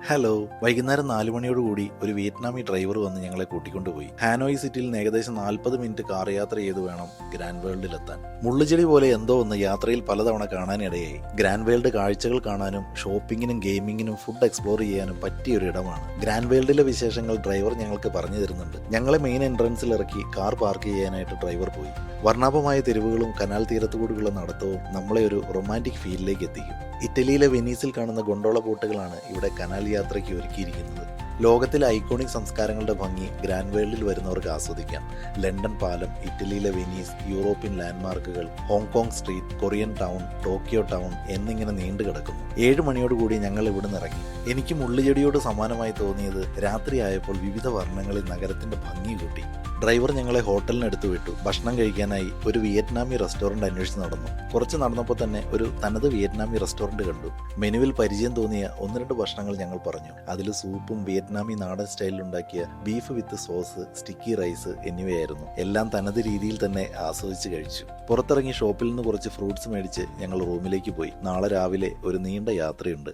Hello. വൈകുന്നേരം 4 മണിയോടുകൂടി ഒരു വിയറ്റ്നാമി ഡ്രൈവർ വന്ന് ഞങ്ങളെ കൂട്ടിക്കൊണ്ടുപോയി. ഹാനോയി സിറ്റിയിൽ നിന്ന് ഏകദേശം 40 മിനിറ്റ് കാർ യാത്ര ചെയ്ത് വേണം ഗ്രാൻഡ് വേൾഡിലെത്താൻ. മുള്ളുചെടി പോലെ എന്തോ ഒന്ന് യാത്രയിൽ പലതവണ കാണാനിടയായി. ഗ്രാൻഡ് വേൾഡ് കാഴ്ചകൾ കാണാനും ഷോപ്പിങ്ങിനും ഗെയിമിങ്ങിനും ഫുഡ് എക്സ്പ്ലോർ ചെയ്യാനും പറ്റിയൊരു ഇടമാണ്. ഗ്രാൻഡ് വേൾഡിലെ വിശേഷങ്ങൾ ഡ്രൈവർ ഞങ്ങൾക്ക് പറഞ്ഞു തരുന്നുണ്ട്. ഞങ്ങളെ മെയിൻ എൻട്രൻസിൽ ഇറക്കി കാർ പാർക്ക് ചെയ്യാനായിട്ട് ഡ്രൈവർ പോയി. വർണ്ണാഭമായ തെരുവുകളും കനാൽ തീരത്തുകൂടിയുള്ള നടത്തവും നമ്മളെ ഒരു റൊമാൻറ്റിക് ഫീലിലേക്ക് എത്തിക്കും. ഇറ്റലിയിലെ വെനീസിൽ കാണുന്ന ഗൊണ്ടോള ബോട്ടുകളാണ് ഇവിടെ കനാൽ യാത്രയ്ക്ക് ഒരുക്കിയിരിക്കുന്നത്. ലോകത്തിലെ ഐക്കോണിക് സംസ്കാരങ്ങളുടെ ഭംഗി ഗ്രാൻഡ് വേൾഡിൽ വരുന്നവർക്ക് ആസ്വദിക്കാം. ലണ്ടൻ പാലം, ഇറ്റലിയിലെ വെനീസ്, യൂറോപ്യൻ ലാൻഡ്മാർക്കുകൾ, Hong Kong street, Korean town, Tokyo town എന്നിങ്ങനെ നീണ്ടു കിടക്കുന്നു. 7 മണിയോടുകൂടി ഞങ്ങൾ ഇവിടുന്ന് ഇറങ്ങി. എനിക്ക് മുള്ളുചെടിയോട് സമാനമായി തോന്നിയത് രാത്രിയായപ്പോൾ വിവിധ വർണ്ണങ്ങളിൽ നഗരത്തിന്റെ ഭംഗി കൂട്ടി. ഡ്രൈവർ ഞങ്ങളെ ഹോട്ടലിനടുത്ത് വിട്ടു. ഭക്ഷണം കഴിക്കാനായി ഒരു വിയറ്റ്നാമി റെസ്റ്റോറന്റ് അന്വേഷിച്ച് നടന്നു. കുറച്ച് നടന്നപ്പോൾ തന്നെ ഒരു തനത് വിയറ്റ്നാമി റെസ്റ്റോറന്റ് കണ്ടു. മെനുവിൽ പരിചയം തോന്നിയ 1-2 ഭക്ഷണങ്ങൾ ഞങ്ങൾ പറഞ്ഞു. അതിൽ സൂപ്പും വിയറ്റ്നാമി നാടൻ സ്റ്റൈലിൽ ഉണ്ടാക്കിയ beef with sauce, sticky rice എന്നിവയായിരുന്നു. എല്ലാം തനത് രീതിയിൽ തന്നെ ആസ്വദിച്ച് കഴിച്ചു. പുറത്തിറങ്ങി ഷോപ്പിൽ നിന്ന് കുറച്ച് ഫ്രൂട്ട്സ് മേടിച്ച് ഞങ്ങൾ റൂമിലേക്ക് പോയി. നാളെ രാവിലെ ഒരു നീണ്ട യാത്രയുണ്ട്.